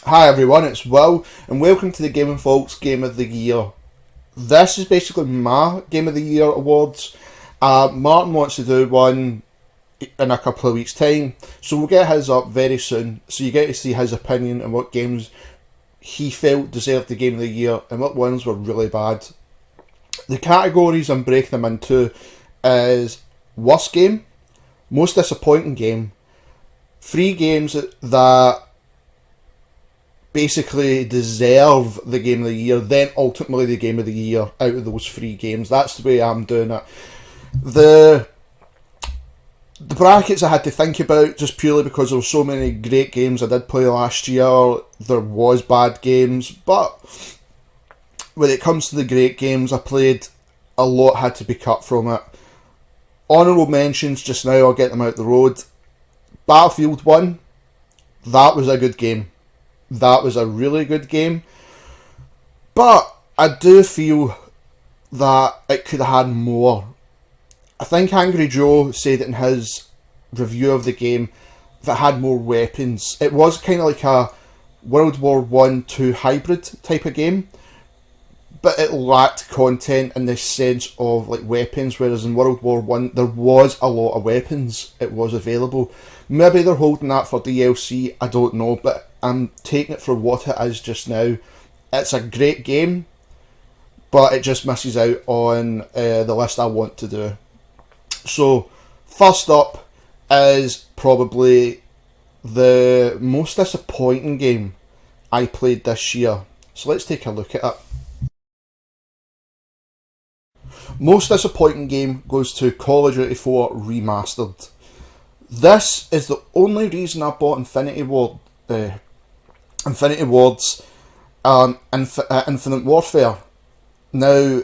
Hi everyone, it's Will, and welcome to the Gaming Folks Game of the Year. This is basically my Game of the Year awards. Martin wants to do one in a couple of weeks' time, so we'll get his up very soon, so you get to see his opinion on what games he felt deserved the Game of the Year and what ones were really bad. The categories I'm breaking them into is Worst Game, Most Disappointing Game, 3 games that basically deserve the Game of the Year, then ultimately the Game of the Year out of those 3 games. That's the way I'm doing it. The brackets I had to think about just purely because there were so many great games I did play last year. There was bad games, but when it comes to the great games I played, a lot had to be cut from it. Honourable mentions just now, I'll get them out the road. Battlefield 1, that was a good game. That was a really good game. But I do feel that it could have had more. I think Angry Joe said it in his review of the game that it had more weapons. It was kind of like a World War 1-2 hybrid type of game, but it lacked content in the sense of like weapons, whereas in World War 1 there was a lot of weapons. It was available. Maybe they're holding that for DLC, I don't know, but I'm taking it for what it is just now. It's a great game, but it just misses out on the list I want to do. So, first up is probably the most disappointing game I played this year. So let's take a look at it. Most disappointing game goes to Call of Duty 4 Remastered. This is the only reason I bought Infinite Ward's Infinite Warfare. Now,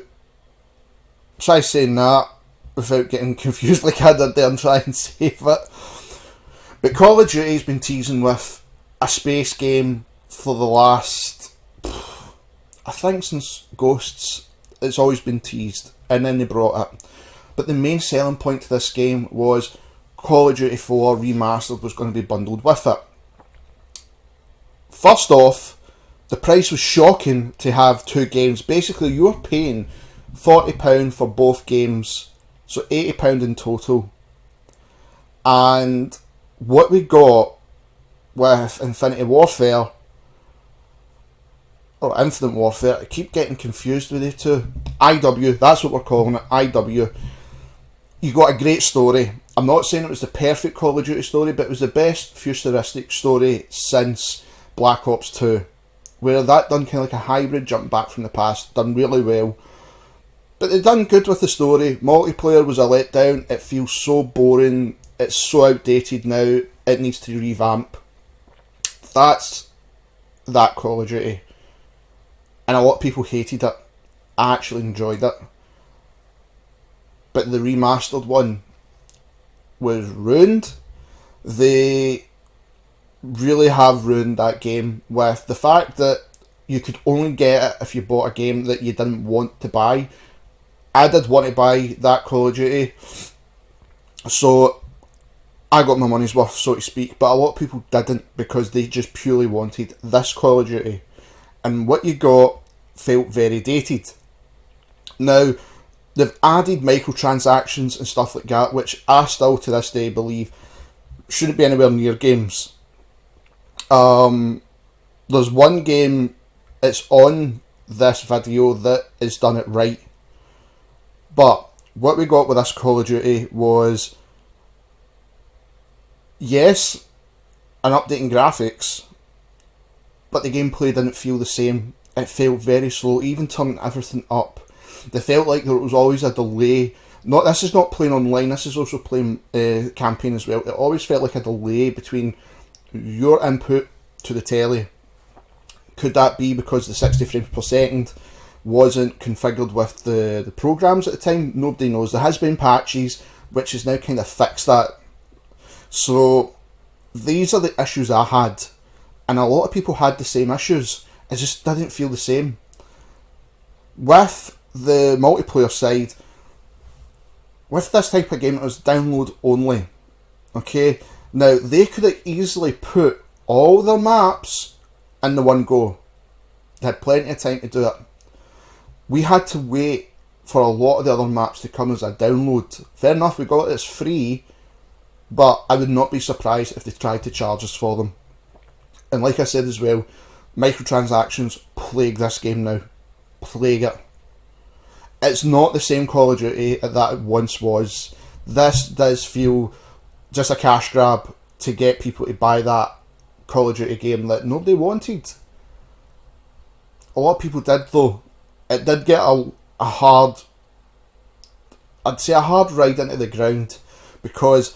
try saying that without getting confused like I did there and try and save it. But Call of Duty's been teasing with a space game for the last, I think since Ghosts, it's always been teased, and then they brought it. But the main selling point to this game was Call of Duty 4 Remastered was going to be bundled with it. First off, the price was shocking to have 2 games. Basically, you were paying £40 for both games, so £80 in total. And what we got with Infinity Warfare, or Infinite Warfare, I keep getting confused with the two. IW, that's what we're calling it, IW. You got a great story. I'm not saying it was the perfect Call of Duty story, but it was the best futuristic story since Black Ops 2. Where that done kind of like a hybrid jump back from the past, done really well. But they done good with the story. Multiplayer was a letdown. It feels so boring. It's so outdated now. It needs to revamp. That's that Call of Duty. And a lot of people hated it. I actually enjoyed it. But the remastered one was ruined. They really have ruined that game with the fact that you could only get it if you bought a game that you didn't want to buy. I did want to buy that Call of Duty, so I got my money's worth, so to speak, but a lot of people didn't because they just purely wanted this Call of Duty, and what you got felt very dated. Now, they've added microtransactions and stuff like that, which I still to this day believe shouldn't be anywhere near games. There's one game, it's on this video, that has done it right. But what we got with this Call of Duty was, yes, an update in graphics, but the gameplay didn't feel the same. It felt very slow, even turning everything up. They felt like there was always a delay. This is not playing online, this is also playing campaign as well. It always felt like a delay between your input to the telly. Could that be because the 60 frames per second wasn't configured with the programs at the time? Nobody knows. There has been patches which has now kind of fixed that. So these are the issues I had, and a lot of people had the same issues. It just didn't feel the same. With the multiplayer side, with this type of game, it was download only. Okay, now they could have easily put all their maps in the one go. They had plenty of time to do it. We had to wait for a lot of the other maps to come as a download. Fair enough, we got it as free, but I would not be surprised if they tried to charge us for them. And like I said as well, microtransactions plague this game now. Plague it. It's not the same Call of Duty that it once was. This does feel just a cash grab to get people to buy that Call of Duty game that nobody wanted. A lot of people did though. It did get a hard, I'd say a hard ride into the ground, because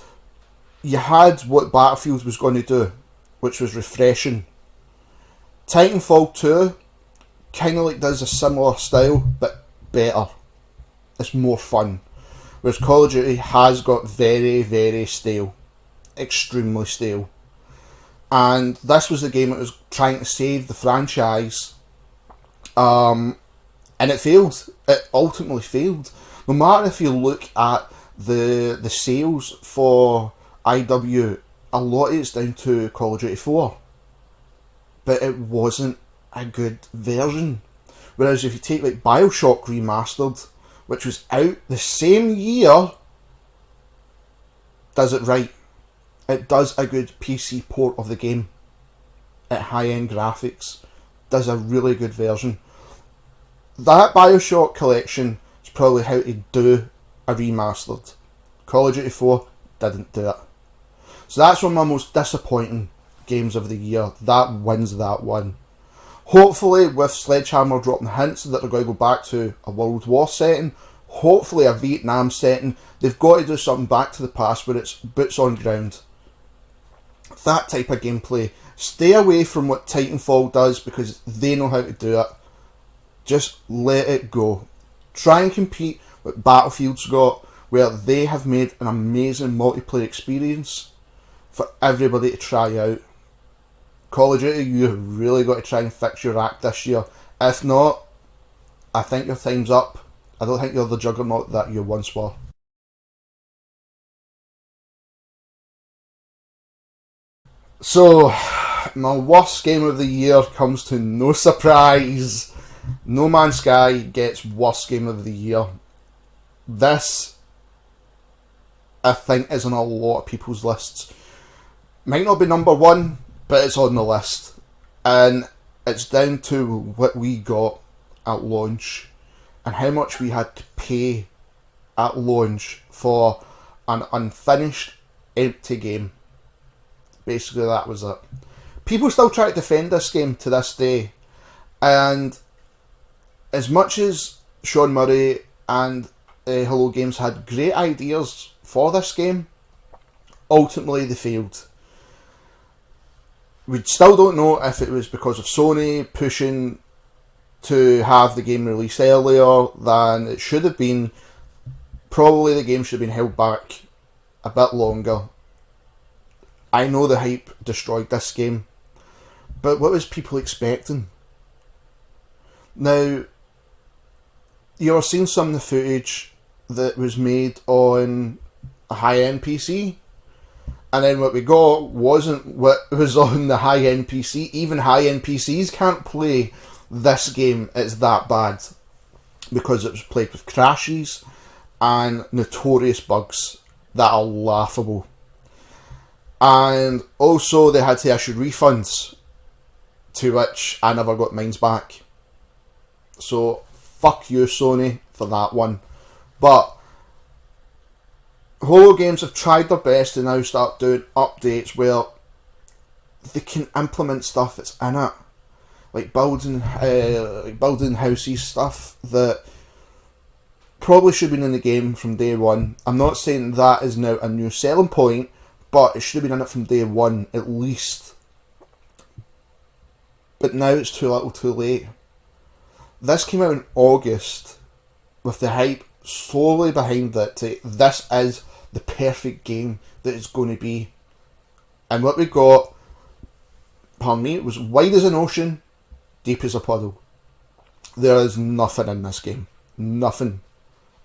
you had what Battlefield was going to do, which was refreshing. Titanfall 2 kind of like does a similar style, but better. It's more fun. Whereas Call of Duty has got very, very stale. Extremely stale. And this was the game that was trying to save the franchise. And it failed. It ultimately failed. No matter if you look at the sales for IW, a lot of it's down to Call of Duty 4. But it wasn't a good version. Whereas if you take like Bioshock Remastered, which was out the same year, does it right. It does a good PC port of the game at high-end graphics. Does a really good version. That Bioshock collection is probably how to do a remastered. Call of Duty 4 didn't do it. So that's one of my most disappointing games of the year. That wins that one. Hopefully, with Sledgehammer dropping hints that they're going to go back to a World War setting, hopefully a Vietnam setting, they've got to do something back to the past where it's boots on ground. That type of gameplay. Stay away from what Titanfall does because they know how to do it. Just let it go. Try and compete with Battlefield's got, where they have made an amazing multiplayer experience for everybody to try out. Call of Duty, you've really got to try and fix your act this year. If not, I think your time's up. I don't think you're the juggernaut that you once were. So, my worst game of the year comes to no surprise. No Man's Sky gets worst game of the year. This, I think, is on a lot of people's lists. Might not be number one, but it's on the list. And it's down to what we got at launch and how much we had to pay at launch for an unfinished, empty game. Basically, that was it. People still try to defend this game to this day. And as much as Sean Murray and Hello Games had great ideas for this game, ultimately they failed. We still don't know if it was because of Sony pushing to have the game released earlier than it should have been. Probably the game should have been held back a bit longer. I know the hype destroyed this game, but what was people expecting? Now, you're seeing some of the footage that was made on a high-end PC, and then what we got wasn't what was on the high-end PC. Even high-end PCs can't play this game. It's that bad because it was played with crashes and notorious bugs that are laughable. And also they had to issue refunds, to which I never got mine back. So fuck you, Sony, for that one. But Holo Games have tried their best to now start doing updates where they can implement stuff that's in it, like building houses, stuff that probably should have been in the game from day one. I'm not saying that is now a new selling point, but it should have been in it from day one at least. But now it's too little too late. This came out in August with the hype slowly behind it. This is the perfect game that it's going to be. And what we got, pardon me, it was wide as an ocean, deep as a puddle. There is nothing in this game. Nothing.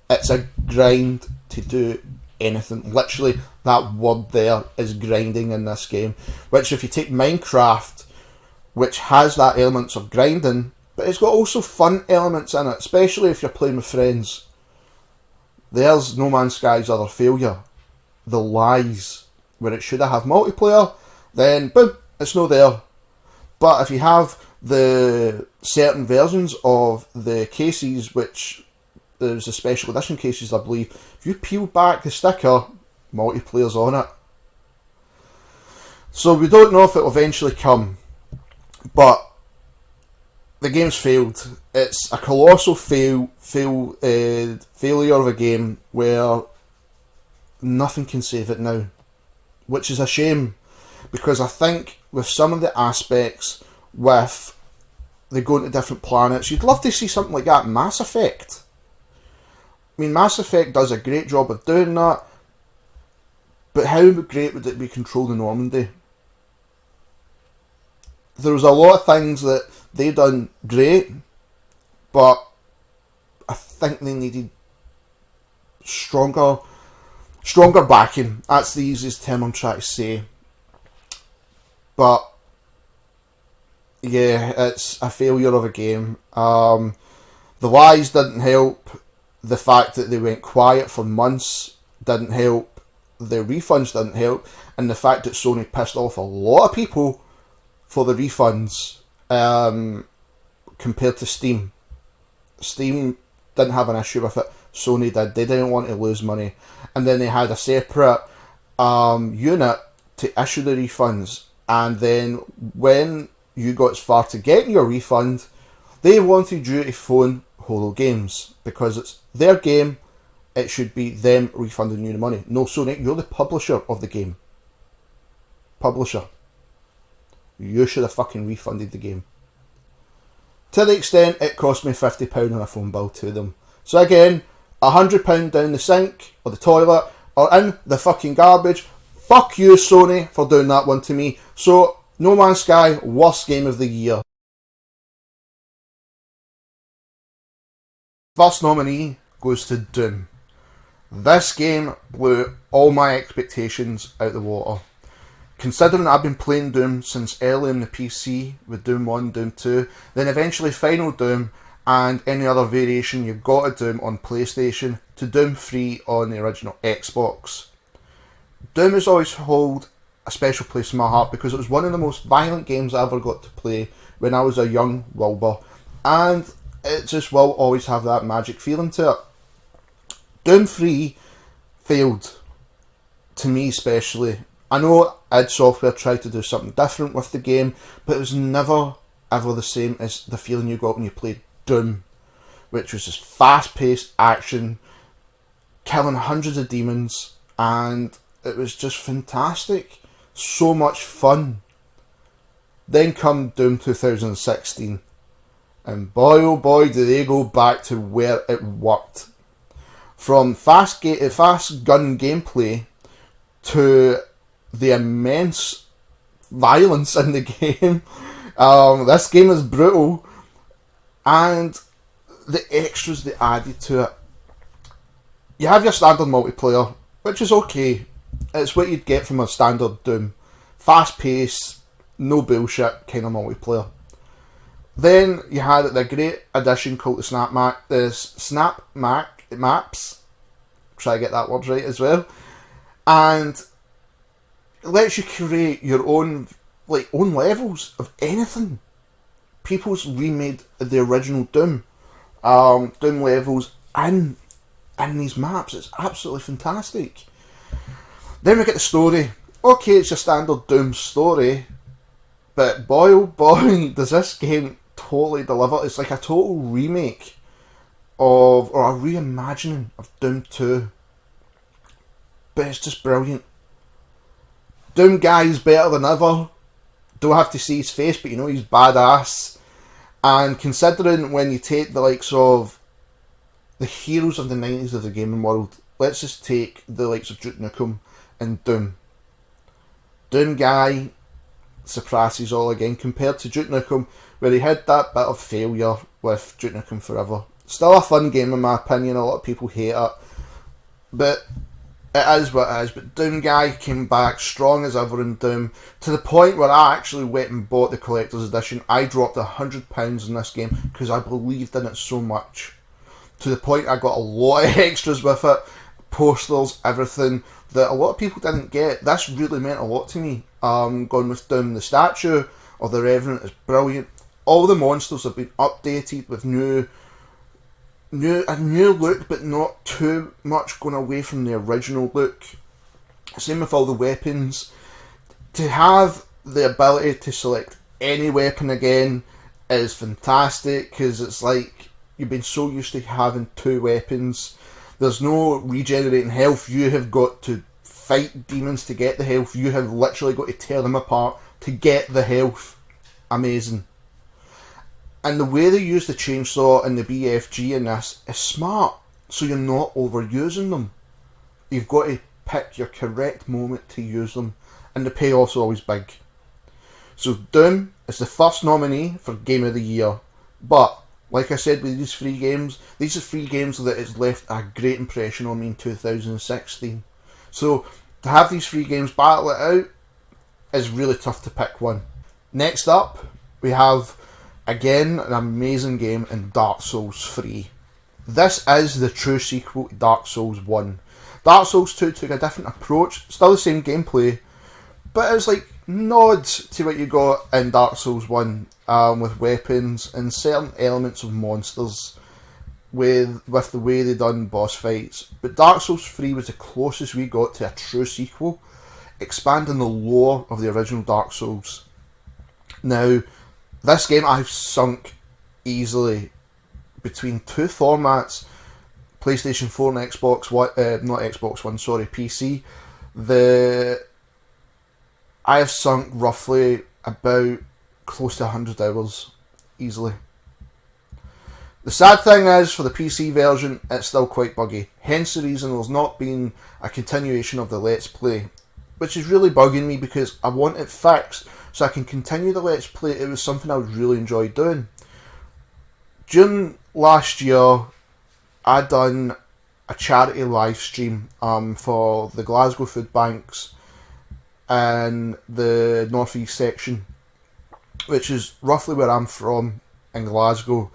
It's a grind to do anything. Literally, that word there is grinding in this game. Which, if you take Minecraft, which has that elements of grinding, but it's got also fun elements in it, especially if you're playing with friends. There's No Man's Sky's other failure. The lies. Where it should have multiplayer, then boom, it's not there. But if you have the certain versions of the cases, which there's the special edition cases, I believe, if you peel back the sticker, multiplayer's on it. So we don't know if it will eventually come, but the game's failed. It's a colossal failure of a game where nothing can save it now, which is a shame, because I think with some of the aspects, with they going to different planets, you'd love to see something like that in Mass Effect. I mean, Mass Effect does a great job of doing that, but how great would it be controlling Normandy? There was a lot of things that they done great, but I think they needed stronger backing. That's the easiest term I'm trying to say. But yeah, it's a failure of a game. The lies didn't help. The fact that they went quiet for months didn't help. The refunds didn't help. And the fact that Sony pissed off a lot of people for the refunds compared to Steam. Steam didn't have an issue with it. Sony did. They didn't want to lose money. And then they had a separate unit to issue the refunds. And then when you got as far to getting your refund, they wanted you to phone Holo Games, because it's their game. It should be them refunding you the money. No, Sony, you're the publisher of the game. Publisher. You should have fucking refunded the game. To the extent it cost me £50 on a phone bill to them. So again, £100 down the sink, or the toilet, or in the fucking garbage. Fuck you, Sony, for doing that one to me. So, No Man's Sky, worst game of the year. First nominee goes to Doom. This game blew all my expectations out the water. Considering I've been playing Doom since early on the PC, with Doom 1, Doom 2, then eventually Final Doom, and any other variation you've got of Doom on PlayStation, to Doom 3 on the original Xbox. Doom has always held a special place in my heart because it was one of the most violent games I ever got to play when I was a young Wilbur, and it just will always have that magic feeling to it. Doom 3 failed, to me especially. I know id Software tried to do something different with the game, but it was never ever the same as the feeling you got when you played Doom, which was just fast-paced action, killing hundreds of demons, and it was just fantastic. So much fun. Then come Doom 2016, and boy oh boy do they go back to where it worked. From fast gun gameplay to the immense violence in the game. This game is brutal, and the extras they added to it. You have your standard multiplayer, which is okay. It's what you'd get from a standard Doom. Fast paced, no bullshit kind of multiplayer. Then you had the great addition called the Snap Maps. Try to get that word right as well. And it lets you create your own levels of anything. People's remade the original Doom. Doom levels in these maps. It's absolutely fantastic. Then we get the story. Okay, it's your standard Doom story, but boy oh boy does this game totally deliver. It's like a total remake of, or a reimagining of Doom 2. But it's just brilliant. Doom Guy is better than ever. Don't have to see his face, but you know he's badass. And considering when you take the likes of the heroes of the 90s of the gaming world, let's just take the likes of Duke Nukem and Doom. Doom Guy surpasses all again compared to Duke Nukem, where he had that bit of failure with Duke Nukem Forever. Still a fun game in my opinion, a lot of people hate it. But It is what it is, but Doom Guy came back strong as ever in Doom, to the point where I actually went and bought the collector's edition. I dropped £100 in this game because I believed in it so much. To the point I got a lot of extras with it, posters, everything, that a lot of people didn't get. This really meant a lot to me. Going with Doom, the statue of the Revenant is brilliant. All the monsters have been updated with a new look, but not too much going away from the original look. Same with all the weapons. To have the ability to select any weapon again is fantastic, because it's like you've been so used to having two weapons. There's no regenerating health. You have got to fight demons to get the health. You have literally got to tear them apart to get the health. Amazing. And the way they use the chainsaw and the BFG in this is smart, so you're not overusing them. You've got to pick your correct moment to use them, and the payoff's always big. So Doom is the first nominee for Game of the Year, but like I said with these are free games that has left a great impression on me in 2016. So to have these free games battle it out is really tough to pick one. Next up, we have again an amazing game in Dark Souls 3. This is the true sequel to Dark Souls 1. Dark Souls 2 took a different approach, still the same gameplay, but it was like nods to what you got in Dark Souls 1, with weapons and certain elements of monsters, with the way they done boss fights. But Dark Souls 3 was the closest we got to a true sequel, expanding the lore of the original Dark Souls. Now, this game I've sunk easily between two formats, PlayStation 4 and Xbox One, not Xbox One, sorry, PC. I have sunk roughly about close to 100 hours, easily. The sad thing is, for the PC version, it's still quite buggy. Hence the reason there's not been a continuation of the Let's Play, which is really bugging me because I want it fixed so I can continue the Let's Play. It was something I would really enjoy doing. June last year, I done a charity live stream for the Glasgow Food Banks and the North East section, which is roughly where I'm from in Glasgow.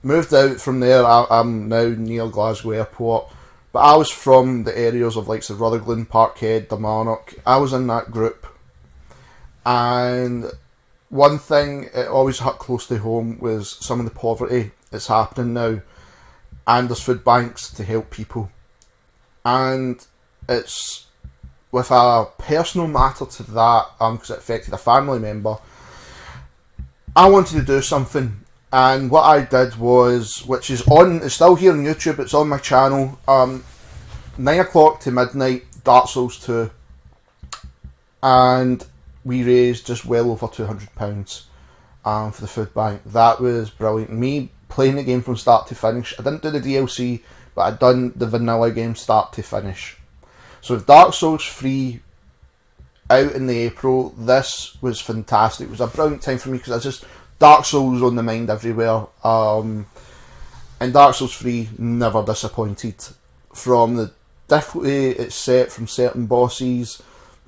Moved out from there, I'm now near Glasgow Airport, but I was from the areas of like the Rutherglen, Parkhead, Kilmarnock. I was in that group, and one thing it always hit close to home was some of the poverty that's happening now, and there's food banks to help people, and it's with a personal matter to that, because it affected a family member. I wanted to do something, and what I did was, which is it's still here on YouTube, it's on my channel, 9 o'clock to midnight, Dark Souls 2, and we raised just well over £200 for the food bank. That was brilliant. Me playing the game from start to finish. I didn't do the DLC, but I'd done the vanilla game start to finish. So with Dark Souls 3 out in the April, this was fantastic. It was a brilliant time for me because Dark Souls on the mind everywhere. And Dark Souls 3 never disappointed. From the difficulty it's set from certain bosses,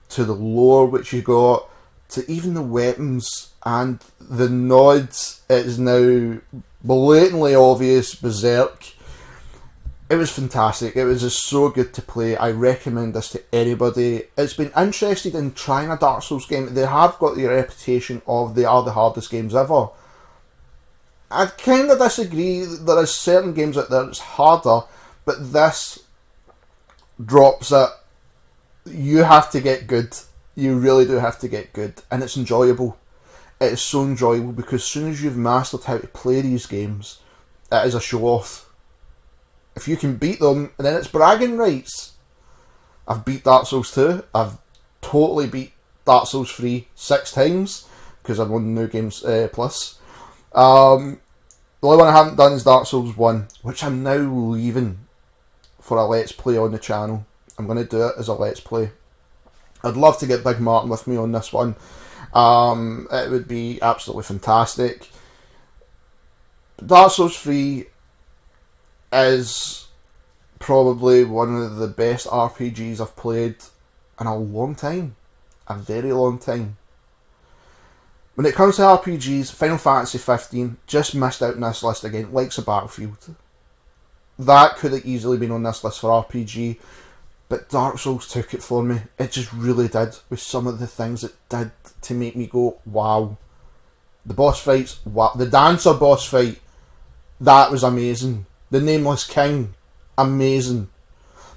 to the lore which you got, to even the weapons and the nods. It is now blatantly obvious Berserk. It was fantastic. It was just so good to play. I recommend this to anybody. It's been interested in trying a Dark Souls game. They have got the reputation of they are the hardest games ever. I kind of disagree. There is certain games out there that's harder, but this drops it. You have to get good. You really do have to get good, and it's enjoyable. It is so enjoyable because as soon as you've mastered how to play these games, it is a show off. If you can beat them, and then it's bragging rights. I've beat Dark Souls 2. I've totally beat Dark Souls 3 6 times because I've won New Games Plus. The only one I haven't done is Dark Souls 1, which I'm now leaving for a Let's Play on the channel. I'm going to do it as a Let's Play. I'd love to get Big Martin with me on this one. It would be absolutely fantastic. Dark Souls 3 is probably one of the best RPGs I've played in a long time. A very long time. When it comes to RPGs, Final Fantasy 15 just missed out on this list again, likes a Battlefield. That could have easily been on this list for RPG, but Dark Souls took it for me. It just really did, with some of the things it did to make me go, wow. The boss fights, wow. The Dancer boss fight, that was amazing. The Nameless King, amazing.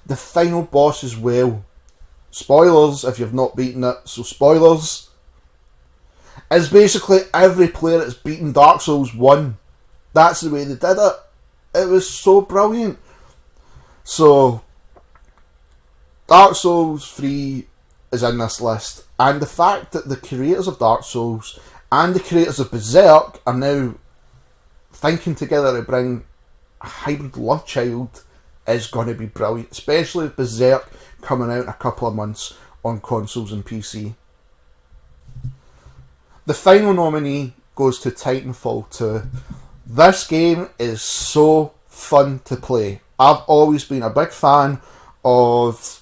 The final boss as well. Spoilers if you've not beaten it, so spoilers. It's basically every player that's beaten Dark Souls won. That's the way they did it. It was so brilliant. So, Dark Souls 3 is in this list, and the fact that the creators of Dark Souls and the creators of Berserk are now thinking together to bring a hybrid love child is going to be brilliant, especially with Berserk coming out in a couple of months on consoles and PC. The final nominee goes to Titanfall 2. This game is so fun to play. I've always been a big fan of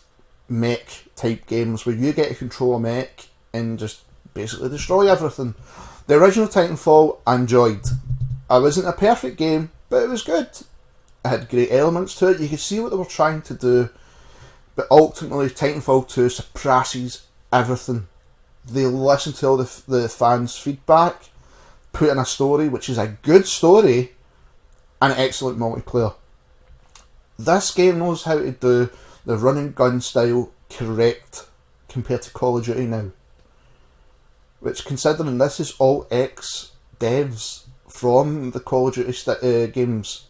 mech type games where you get to control a mech and just basically destroy everything. The original Titanfall I enjoyed. It wasn't a perfect game, but it was good. It had great elements to it. You could see what they were trying to do, but ultimately Titanfall 2 surpasses everything. They listen to all the fans' feedback, put in a story, which is a good story, and excellent multiplayer. This game knows how to do the run and gun style correct compared to Call of Duty now. Which, considering this is all ex-devs from the Call of Duty games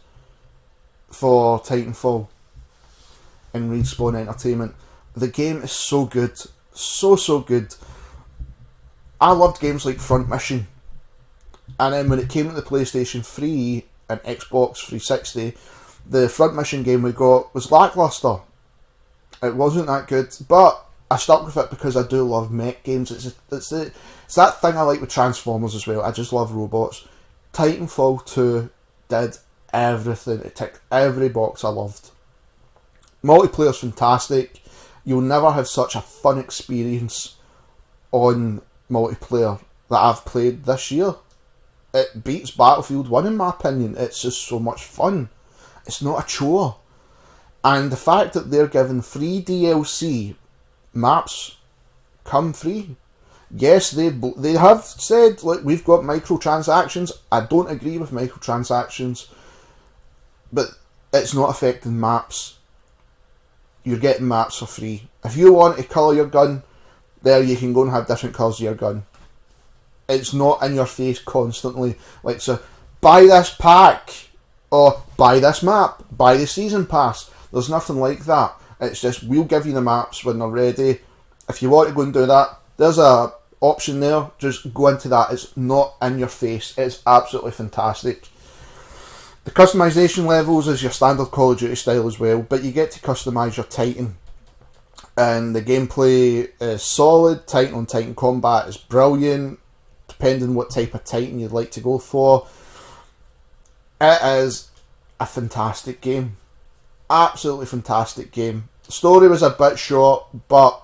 for Titanfall and Respawn Entertainment, the game is so good. So good. I loved games like Front Mission. And then when it came to the PlayStation 3 and Xbox 360, the Front Mission game we got was lackluster. It wasn't that good, but I stuck with it because I do love mech games. It's that thing I like with Transformers as well. I just love robots. Titanfall 2 did everything. It ticked every box I loved. Multiplayer's fantastic. You'll never have such a fun experience on multiplayer that I've played this year. It beats Battlefield 1 in my opinion. It's just so much fun. It's not a chore. And the fact that they're giving free DLC, maps come free. Yes, they have said, like, we've got microtransactions. I don't agree with microtransactions, but it's not affecting maps. You're getting maps for free. If you want to colour your gun, there you can go and have different colours of your gun. It's not in your face constantly. Like, so, buy this pack, or buy this map, buy the season pass. There's nothing like that. It's just, we'll give you the maps when they're ready. If you want to go and do that, there's a option there. Just go into that. It's not in your face. It's absolutely fantastic. The customization levels is your standard Call of Duty style as well, but you get to customise your Titan. And the gameplay is solid. Titan on Titan combat is brilliant, depending what type of Titan you'd like to go for. It is a fantastic game. Absolutely fantastic game. The story was a bit short, but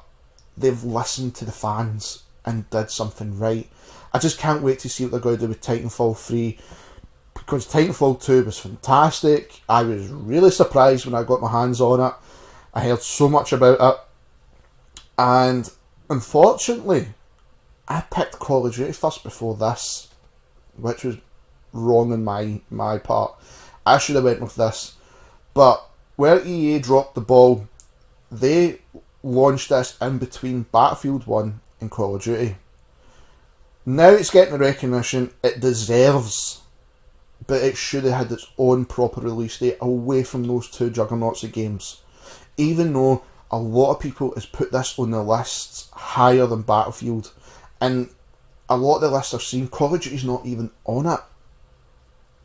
they've listened to the fans and did something right. I just can't wait to see what they're going to do with Titanfall 3, because Titanfall 2 was fantastic. I was really surprised when I got my hands on it. I heard so much about it, and unfortunately I picked Call of Duty first before this, which was wrong on my part. I should have went with this, but where EA dropped the ball, they launched this in between Battlefield 1 and Call of Duty. Now it's getting the recognition it deserves, but it should have had its own proper release date away from those two juggernauts of games. Even though a lot of people has put this on the lists higher than Battlefield, and a lot of the lists I've seen, Call of Duty's not even on it.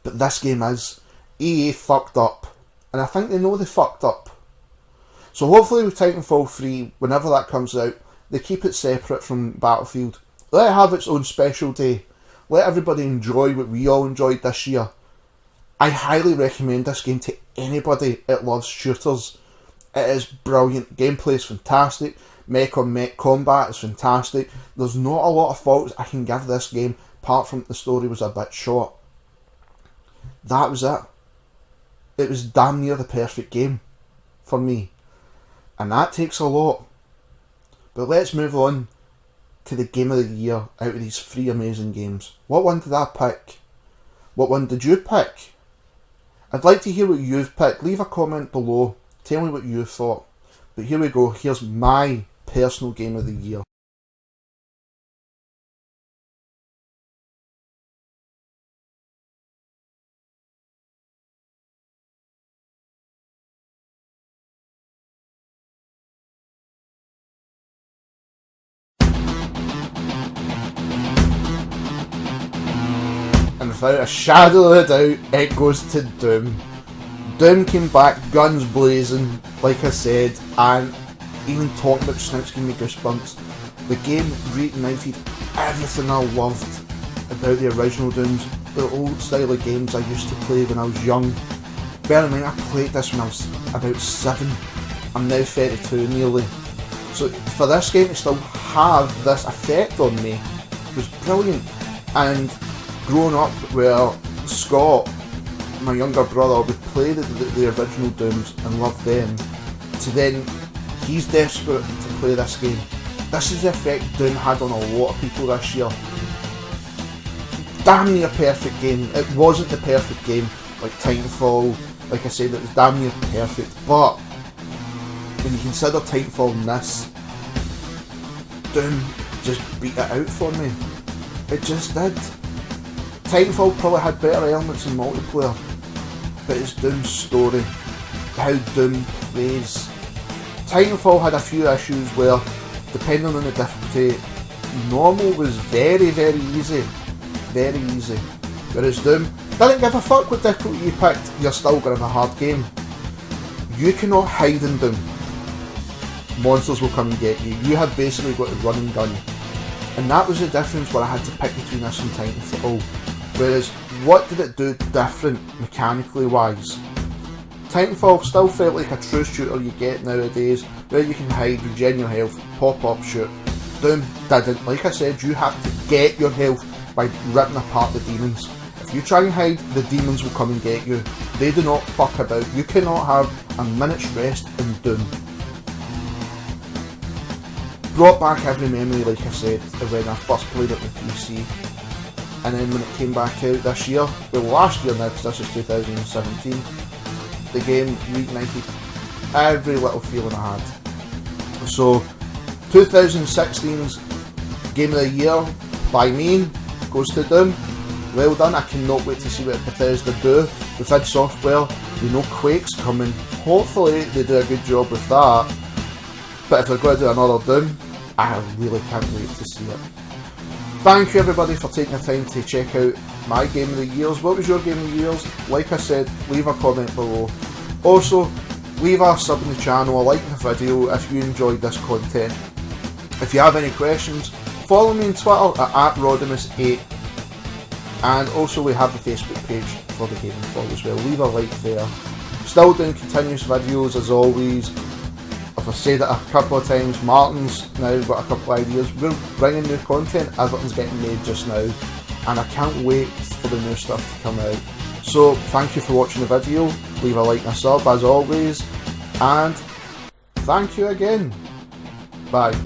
But this game is. EA fucked up. And I think they know they fucked up. So hopefully with Titanfall 3, whenever that comes out, they keep it separate from Battlefield. Let it have its own special day. Let everybody enjoy what we all enjoyed this year. I highly recommend this game to anybody that loves shooters. It is brilliant. Gameplay is fantastic. Mech on mech combat is fantastic. There's not a lot of faults I can give this game, apart from the story was a bit short. That was it. It was damn near the perfect game for me. And that takes a lot. But let's move on to the game of the year out of these 3 amazing games. What one did I pick? What one did you pick? I'd like to hear what you've picked. Leave a comment below. Tell me what you thought. But here we go. Here's my personal game of the year. And without a shadow of a doubt, it goes to Doom. Doom came back guns blazing, like I said, and even talking about Snouts gave me goosebumps. The game reignited everything I loved about the original Dooms, the old style of games I used to play when I was young. Bear in mind, I played this when I was about 7. I'm now 32 nearly. So for this game to still have this effect on me was brilliant. And growing up where Scott, my younger brother, would play the original Dooms and love them, to then he's desperate to play this game. This is the effect Doom had on a lot of people this year. Damn near perfect game. It wasn't the perfect game like Titanfall. Like I said, it was damn near perfect. But when you consider Titanfall and this, Doom just beat it out for me. It just did. Titanfall probably had better elements in multiplayer, but it's Doom's story, how Doom plays. Titanfall had a few issues where, depending on the difficulty, normal was very, very easy. Very easy. Whereas Doom didn't give a fuck what difficulty you picked, you're still going to have a hard game. You cannot hide in Doom. Monsters will come and get you. You have basically got to run and gun. And that was the difference where I had to pick between this and Titanfall. Whereas, what did it do different mechanically wise? Titanfall still felt like a true shooter you get nowadays, where you can hide, regen your health, pop up, shoot. Doom didn't. Like I said, you have to get your health by ripping apart the demons. If you try and hide, the demons will come and get you. They do not fuck about. You cannot have a minute's rest in Doom. Brought back every memory, like I said, when I first played it with PC. And then when it came back out this year, well last year now, because this is 2017, the game reignited every little feeling I had. So 2016's Game of the Year by me goes to Doom. Well done. I cannot wait to see what Bethesda do with id Software. We know Quake's coming. Hopefully they do a good job with that. But if they're going to do another Doom, I really can't wait to see it. Thank you everybody for taking the time to check out my Game of the Years. What was your Game of the Years? Like I said, leave a comment below. Also, leave a sub in the channel or like the video if you enjoyed this content. If you have any questions, follow me on Twitter at Rodimus8. And also we have the Facebook page for the Gaming Vlog as well. Leave a like there. Still doing continuous videos as always. I've said it a couple of times, Martin's now got a couple of ideas. We're bringing new content, everything's getting made just now, and I can't wait for the new stuff to come out. So thank you for watching the video, leave a like and a sub as always, and thank you again. Bye.